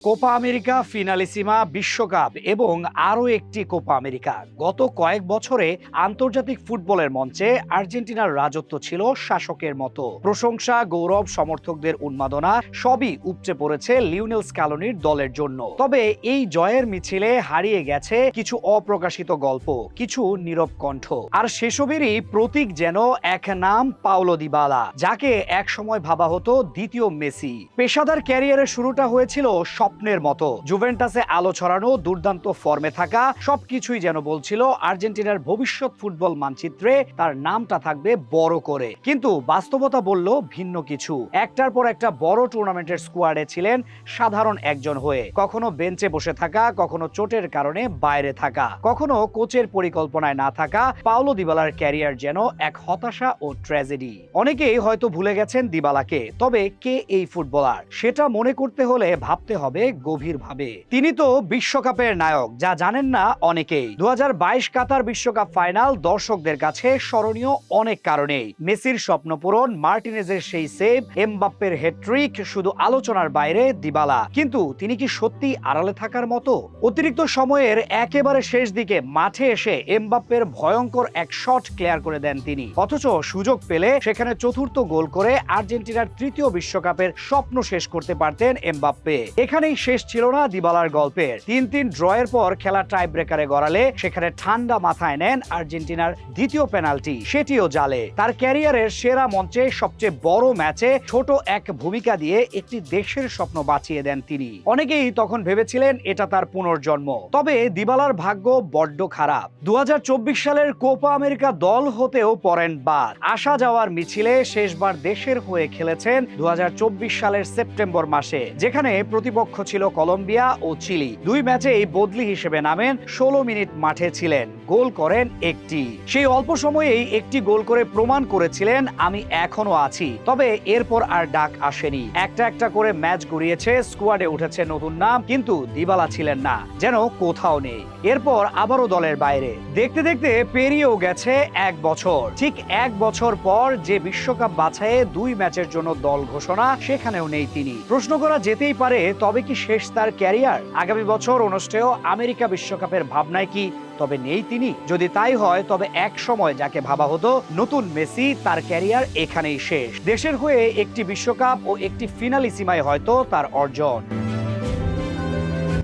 Copa America, Finalissima, বিশ্বকাপ এবং আরও একটি কোপা আমেরিকা। গত কয়েক বছরে আন্তর্জাতিক ফুটবলের মঞ্চে আর্জেন্টিনার রাজত্ব ছিল শাসকের মতো। প্রশংসা, গৌরব, সমর্থকদের উন্মাদনা সবই উপচে পড়েছে লিওনেল স্ক্যালোনির দলের জন্য। তবে এই জয়ের মিছিলে হারিয়ে গেছে কিছু অপ্রকাশিত গল্প, কিছু নীরব কণ্ঠ। আর সেসবেরই প্রতীক যেন এক নাম, পাওলো দিবালা, যাকে একসময় ভাবা হতো দ্বিতীয় মেসি। পেশাদার ক্যারিয়ারের শুরুটা হয়েছিল স্বপ্নের মতো। জুভেন্টাসে আলো ছড়ানো, দুর্দান্ত ফর্মে থাকা, সবকিছুই যেন বলছিল আর্জেন্টিনার ভবিষ্যৎ ফুটবল মানচিত্রে তার নামটা থাকবে বড় করে। কিন্তু বাস্তবতা বলল ভিন্ন কিছু। একটার পর একটা বড় টুর্নামেন্টের স্কোয়াডে ছিলেন সাধারণ একজন হয়ে, কখনো বেঞ্চে বসে থাকা, কখনো চোটের কারণে বাইরে থাকা, কখনো কোচের পরিকল্পনায় না থাকা। পাওলো দিবালার ক্যারিয়ার যেন এক হতাশা ও ট্র্যাজেডি। অনেকেই হয়তো ভুলে গেছেন দিবালাকে, তবে কে এই ফুটবলার সেটা মনে করতে হলে ভাবতে হবে গভীরভাবে। তিনি তো বিশ্বকাপের নায়ক, যা জানেন না অনেকেই। 2022 কাতার বিশ্বকাপ ফাইনাল দর্শকদের কাছে স্মরণীয় অনেক কারণেই। মেসির স্বপ্ন পূরণ, মার্টিনেজের সেই সেভ, এমবাপ্পের হ্যাটট্রিক, শুধু আলোচনার বাইরে দিবালা। কিন্তু তিনি কি সত্যি আড়ালে থাকার মতো? অতিরিক্ত সময়ের একেবারে শেষ দিকে মাঠে এসে এমবাপ্পের ভয়ঙ্কর এক শট ক্লিয়ার করে দেন তিনি। অথচ সুযোগ পেলে সেখানে চতুর্থ গোল করে আর্জেন্টিনার তৃতীয় বিশ্বকাপের স্বপ্ন শেষ করতে পারতেন এমবাপ্পে। এখানেই শেষ ছিল না দিবালার গল্পের। 3-3 ড্রয়ের পর খেলা টাই ব্রেকারে গড়ালে সেখানে ঠান্ডা মাথায় নেন আর্জেন্টিনার দ্বিতীয় পেনাল্টি, সেটিও জালে। তার ক্যারিয়ারের সেরা মঞ্চে সবচেয়ে বড় ম্যাচে ছোট এক ভূমিকা দিয়ে একটি দেশের স্বপ্ন বাঁচিয়ে দেন তিনি। অনেকেই তখন ভেবেছিলেন এটা তার পুনর্জন্ম। তবে দিবালার ভাগ্য বড্ড খারাপ। 2024 সালের কোপা আমেরিকা দল হতেও পড়েন বাদ। আসা যাওয়ার মিছিলে শেষবার দেশের হয়ে খেলেছেন 2024 সালের সেপ্টেম্বর মাসে, যেখানে প্রতিপক্ষ ছিল কলম্বিয়া ও চিলি। দুই ম্যাচেই বদলি হিসেবে নামেন, 16 মিনিট মাঠে ছিলেন, গোল করেন একটি। সেই অল্প সময়েই একটি গোল করে প্রমাণ করেছিলেন আমি এখনো আছি। তবে এরপর আর ডাক আসেনি। একটা একটা করে ম্যাচ গড়িয়েছে, স্কোয়াডে উঠেছে নতুন নাম, কিন্তু দিবালা ছিলেন না, যেন কোথাও নেই। এরপর আবারও দলের বাইরে। দেখতে দেখতে পেরিয়েও গেছে এক বছর। ঠিক এক বছর পর যে বিশ্বকাপ বাছাইয়ে 2 ম্যাচের জন্য দল ঘোষণা, সেখানেও নেই তিনি। প্রশ্ন করা যেতেই পারে, তবে কি শেষ তার ক্যারিয়ার? আগামী বছর অনুষ্ঠেয় আমেরিকা বিশ্বকাপের ভাবনায় কি তবে নেই তিনি? যদি তাই হয়, তবে এক সময় যাকে ভাবা হতো নতুন মেসি, তার ক্যারিয়ার এখানেই শেষ। দেশের হয়ে একটি বিশ্বকাপ ও একটি ফিনালিসিমায় হয়তো তার অর্জন।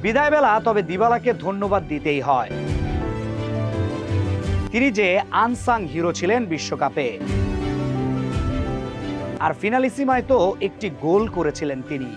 বিদায় বেলা তবে দিবালাকে ধন্যবাদ দিতেই হয়। তিনি যে আনসাং হিরো ছিলেন বিশ্বকাপে, আর ফিনালিসিমায় তো একটি গোল করেছিলেন তিনি।